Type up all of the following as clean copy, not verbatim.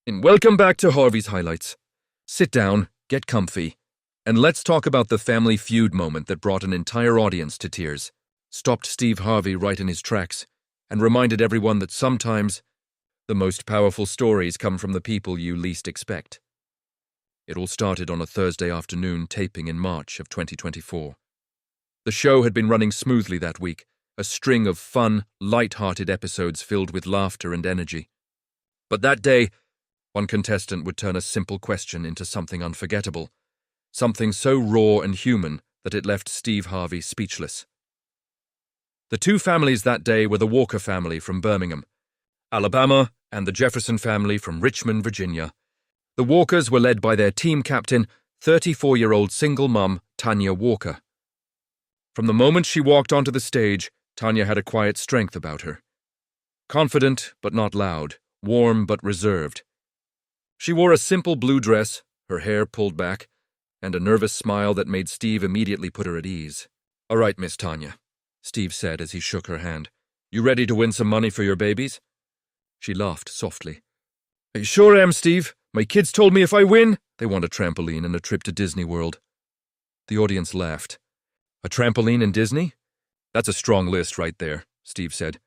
And welcome back to Harvey's Highlights. Sit down, get comfy, and let's talk about the Family Feud moment that brought an entire audience to tears, stopped Steve Harvey right in his tracks, and reminded everyone that sometimes the most powerful stories come from the people you least expect. It all started on a Thursday afternoon taping in March of 2024. The show had been running smoothly that week, a string of fun, light-hearted episodes filled with laughter and energy. But that day, one contestant would turn a simple question into something unforgettable, something so raw and human that it left Steve Harvey speechless. The two families that day were the Walker family from Birmingham, Alabama, and the Jefferson family from Richmond, Virginia. The Walkers were led by their team captain, 34-year-old single mum, Tanya Walker. From the moment she walked onto the stage, Tanya had a quiet strength about her. Confident but not loud, warm but reserved. She wore a simple blue dress, her hair pulled back, and a nervous smile that made Steve immediately put her at ease. "All right, Miss Tanya," Steve said as he shook her hand. "You ready to win some money for your babies?" She laughed softly. "I sure am, Steve. My kids told me if I win, they want a trampoline and a trip to Disney World." The audience laughed. "A trampoline and Disney? That's a strong list right there," Steve said.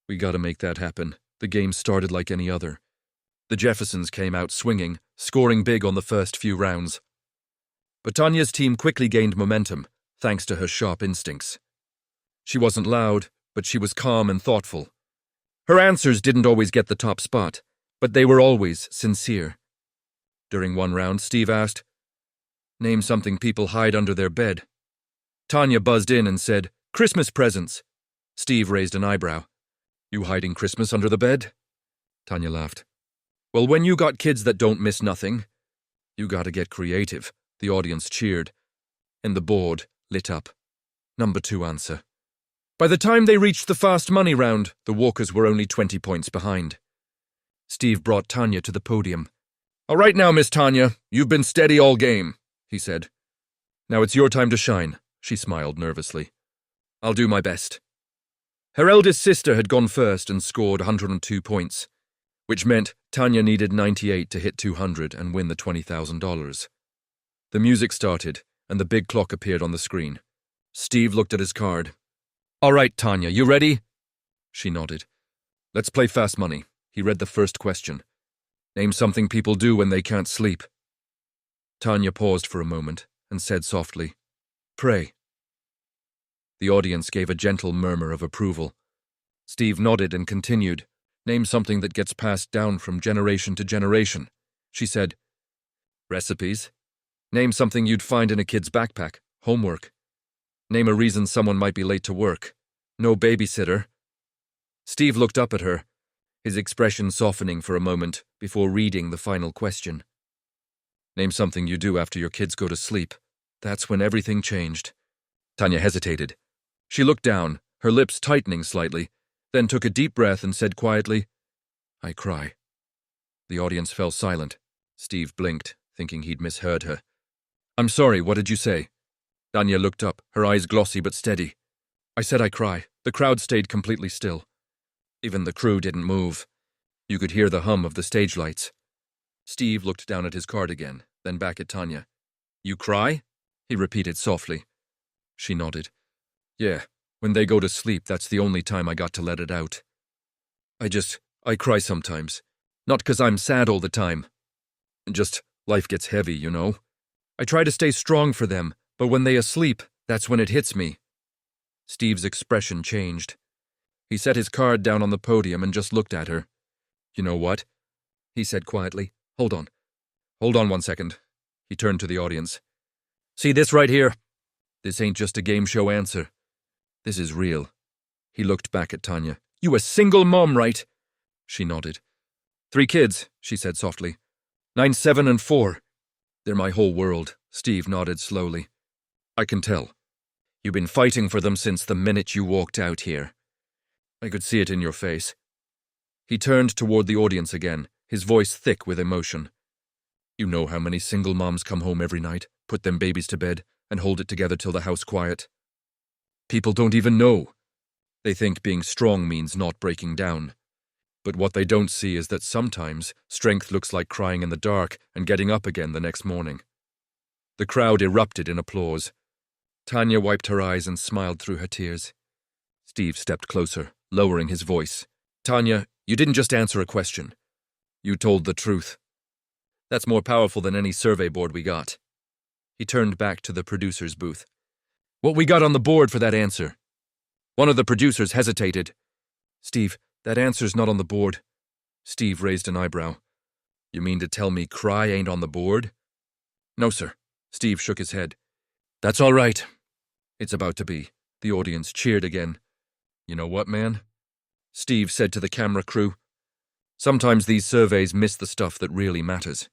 "We gotta make that happen. The game started like any other." The Jeffersons came out swinging, scoring big on the first few rounds. But Tanya's team quickly gained momentum, thanks to her sharp instincts. She wasn't loud, but she was calm and thoughtful. Her answers didn't always get the top spot, but they were always sincere. During one round, Steve asked, "Name something people hide under their bed." Tanya buzzed in and said, "Christmas presents." Steve raised an eyebrow. "You hiding Christmas under the bed?" Tanya laughed. "Well, when you got kids that don't miss nothing, you gotta get creative." The audience cheered, and the board lit up. Number 2 answer. By the time they reached the fast money round, the Walkers were only 20 points behind. Steve brought Tanya to the podium. "All right now, Miss Tanya, you've been steady all game," he said. "Now it's your time to shine," she smiled nervously. "I'll do my best." Her eldest sister had gone first and scored 102 points, which meant Tanya needed 98 to hit 200 and win the $20,000. The music started, and the big clock appeared on the screen. Steve looked at his card. "All right, Tanya, you ready?" She nodded. "Let's play fast money." He read the first question. "Name something people do when they can't sleep." Tanya paused for a moment and said softly, "Pray." The audience gave a gentle murmur of approval. Steve nodded and continued. "Name something that gets passed down from generation to generation." She said, "Recipes. Name something you'd find in a kid's backpack. Homework. Name a reason someone might be late to work. No babysitter." Steve looked up at her, his expression softening for a moment before reading the final question. "Name something you do after your kids go to sleep." That's when everything changed. Tanya hesitated. She looked down, her lips tightening slightly, then took a deep breath and said quietly, "I cry." The audience fell silent. Steve blinked, thinking he'd misheard her. "I'm sorry, what did you say?" Tanya looked up, her eyes glossy but steady. "I said I cry." The crowd stayed completely still. Even the crew didn't move. You could hear the hum of the stage lights. Steve looked down at his card again, then back at Tanya. "You cry?" he repeated softly. She nodded. "Yeah, when they go to sleep, that's the only time I got to let it out. I cry sometimes. Not 'cause I'm sad all the time. Just, life gets heavy, you know. I try to stay strong for them, but when they asleep, that's when it hits me." Steve's expression changed. He set his card down on the podium and just looked at her. "You know what?" he said quietly. Hold on 1 second." He turned to the audience. "See this right here? This ain't just a game show answer. This is real." He looked back at Tanya. "You a single mom, right?" She nodded. "3 kids," she said softly. 9, 7, and 4. "They're my whole world." Steve nodded slowly. "I can tell. You've been fighting for them since the minute you walked out here. I could see it in your face." He turned toward the audience again, his voice thick with emotion. "You know how many single moms come home every night, put them babies to bed, and hold it together till the house quiet. People don't even know. They think being strong means not breaking down. But what they don't see is that sometimes strength looks like crying in the dark and getting up again the next morning. The crowd erupted in applause. Tanya wiped her eyes and smiled through her tears. Steve stepped closer, lowering his voice. Tanya, you didn't just answer a question. You told the truth. That's more powerful than any survey board we got. He turned back to the producer's booth. What we got on the board for that answer? One of the producers hesitated. Steve, that answer's not on the board. Steve raised an eyebrow. You mean to tell me cry ain't on the board? No, sir. Steve shook his head. That's all right. It's about to be. The audience cheered again. You know what, man? Steve said to the camera crew. Sometimes these surveys miss the stuff that really matters.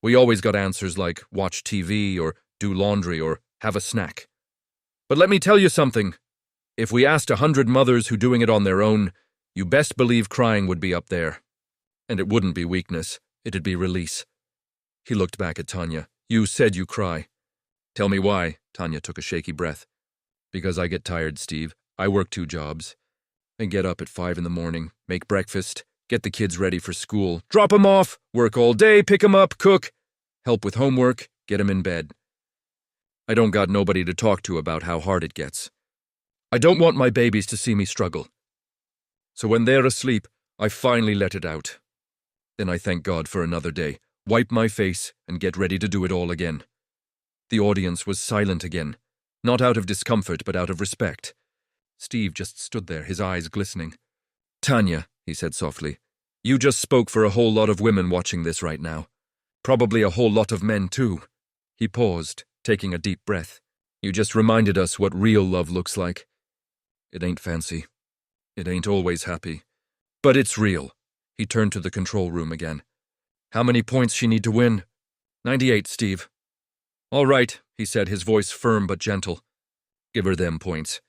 We always got answers like watch TV or do laundry or have a snack. But let me tell you something. If we asked 100 mothers who doing it on their own, you best believe crying would be up there. And it wouldn't be weakness, it'd be release. He looked back at Tanya. You said you cry. Tell me why. Tanya took a shaky breath. Because I get tired, Steve. I work 2 jobs. I get up at 5 in the morning, make breakfast, get the kids ready for school, drop 'em off, work all day, pick 'em up, cook, help with homework, get 'em in bed. I don't got nobody to talk to about how hard it gets. I don't want my babies to see me struggle. So when they're asleep, I finally let it out. Then I thank God for another day, wipe my face, and get ready to do it all again. The audience was silent again, not out of discomfort but out of respect. Steve just stood there, his eyes glistening. Tanya, he said softly, you just spoke for a whole lot of women watching this right now. Probably a whole lot of men too. He paused, taking a deep breath. You just reminded us what real love looks like. It ain't fancy. It ain't always happy. But it's real. He turned to the control room again. How many points she need to win? 98, Steve. All right, he said, his voice firm but gentle. Give her them points.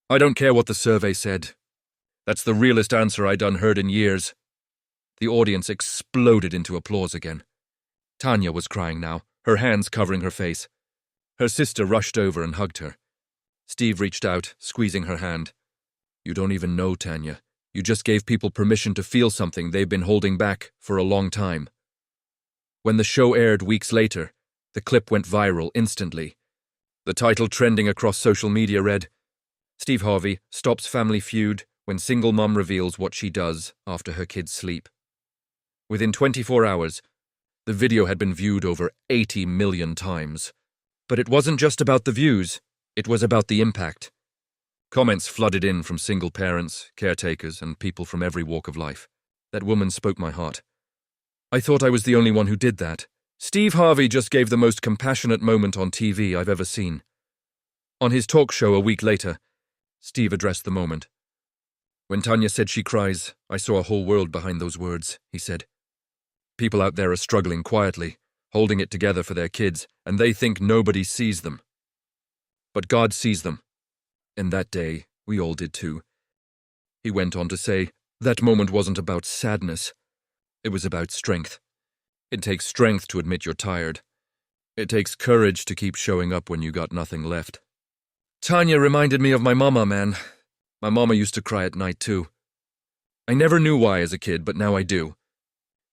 I don't care what the survey said. That's the realest answer I done heard in years. The audience exploded into applause again. Tanya was crying now, her hands covering her face. Her sister rushed over and hugged her. Steve reached out, squeezing her hand. You don't even know, Tanya. You just gave people permission to feel something they've been holding back for a long time. When the show aired weeks later, the clip went viral instantly. The title trending across social media read, Steve Harvey stops Family Feud when single mom reveals what she does after her kids sleep. Within 24 hours, the video had been viewed over 80 million times. But it wasn't just about the views, it was about the impact. Comments flooded in from single parents, caretakers, and people from every walk of life. That woman spoke my heart. I thought I was the only one who did that. Steve Harvey just gave the most compassionate moment on TV I've ever seen. On his talk show a week later, Steve addressed the moment. When Tanya said she cries, I saw a whole world behind those words, he said. People out there are struggling quietly, holding it together for their kids, and they think nobody sees them. But God sees them. And that day, we all did too. He went on to say, that moment wasn't about sadness. It was about strength. It takes strength to admit you're tired. It takes courage to keep showing up when you got nothing left. Tanya reminded me of my mama, man. My mama used to cry at night too. I never knew why as a kid, but now I do.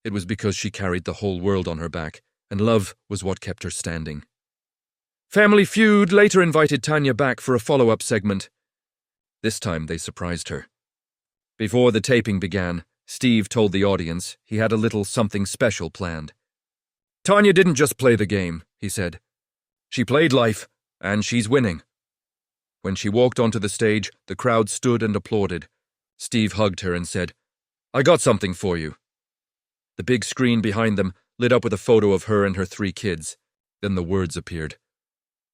It was because she carried the whole world on her back, and love was what kept her standing. Family Feud later invited Tanya back for a follow-up segment. This time they surprised her. Before the taping began, Steve told the audience he had a little something special planned. Tanya didn't just play the game, he said. She played life, and she's winning. When she walked onto the stage, the crowd stood and applauded. Steve hugged her and said, I got something for you. The big screen behind them lit up with a photo of her and her 3 kids. Then the words appeared.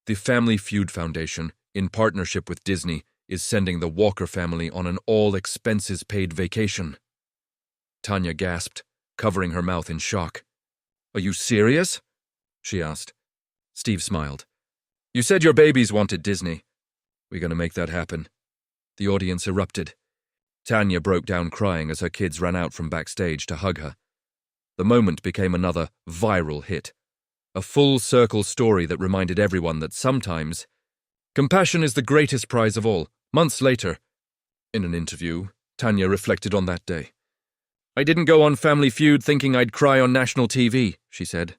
The Family Feud Foundation, in partnership with Disney, is sending the Walker family on an all-expenses-paid vacation. Tanya gasped, covering her mouth in shock. Are you serious? She asked. Steve smiled. You said your babies wanted Disney. We're going to make that happen. The audience erupted. Tanya broke down crying as her kids ran out from backstage to hug her. The moment became another viral hit. A full-circle story that reminded everyone that sometimes compassion is the greatest prize of all. Months later, in an interview, Tanya reflected on that day. "I didn't go on Family Feud thinking I'd cry on national TV," she said.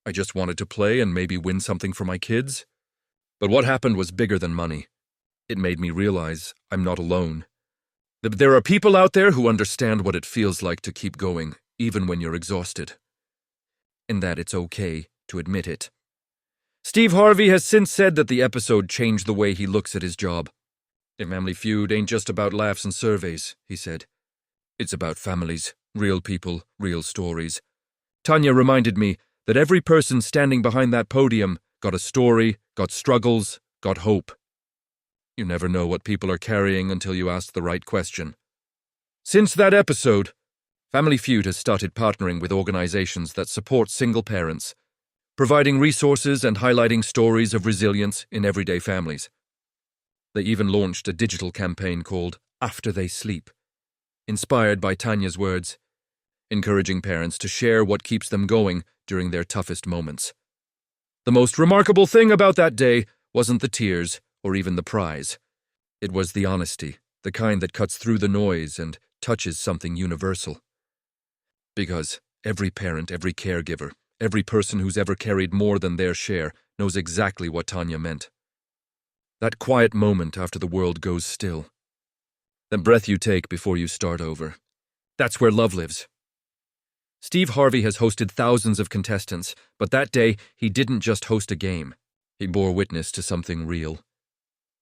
"I just wanted to play and maybe win something for my kids." But what happened was bigger than money. It made me realize I'm not alone. That there are people out there who understand what it feels like to keep going, even when you're exhausted. And that it's okay to admit it. Steve Harvey has since said that the episode changed the way he looks at his job. "Family Feud ain't just about laughs and surveys," he said. "It's about families, real people, real stories." Tanya reminded me that every person standing behind that podium got a story, got struggles, got hope. You never know what people are carrying until you ask the right question. Since that episode, Family Feud has started partnering with organizations that support single parents, providing resources and highlighting stories of resilience in everyday families. They even launched a digital campaign called After They Sleep, inspired by Tanya's words, encouraging parents to share what keeps them going during their toughest moments. The most remarkable thing about that day wasn't the tears or even the prize. It was the honesty, the kind that cuts through the noise and touches something universal. Because every parent, every caregiver, every person who's ever carried more than their share knows exactly what Tanya meant. That quiet moment after the world goes still. That breath you take before you start over. That's where love lives. Steve Harvey has hosted thousands of contestants, but that day he didn't just host a game. He bore witness to something real.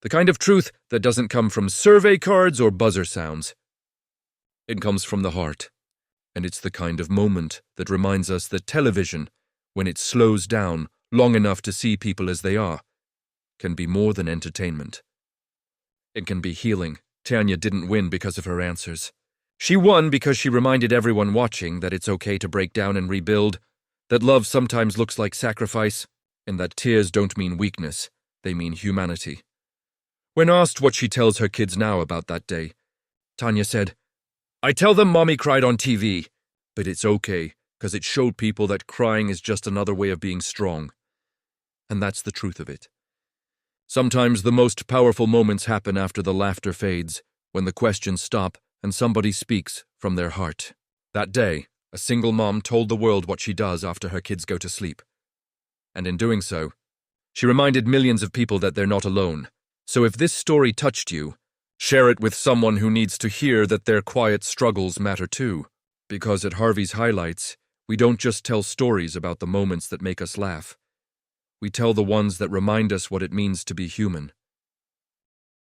The kind of truth that doesn't come from survey cards or buzzer sounds. It comes from the heart. And it's the kind of moment that reminds us that television, when it slows down long enough to see people as they are, can be more than entertainment. It can be healing. Tanya didn't win because of her answers. She won because she reminded everyone watching that it's okay to break down and rebuild, that love sometimes looks like sacrifice, and that tears don't mean weakness, they mean humanity. When asked what she tells her kids now about that day, Tanya said, "I tell them Mommy cried on TV, but it's okay, because it showed people that crying is just another way of being strong." And that's the truth of it. Sometimes the most powerful moments happen after the laughter fades, when the questions stop and somebody speaks from their heart. That day, a single mom told the world what she does after her kids go to sleep. And in doing so, she reminded millions of people that they're not alone. So if this story touched you, share it with someone who needs to hear that their quiet struggles matter too. Because at Harvey's Highlights, we don't just tell stories about the moments that make us laugh. We tell the ones that remind us what it means to be human.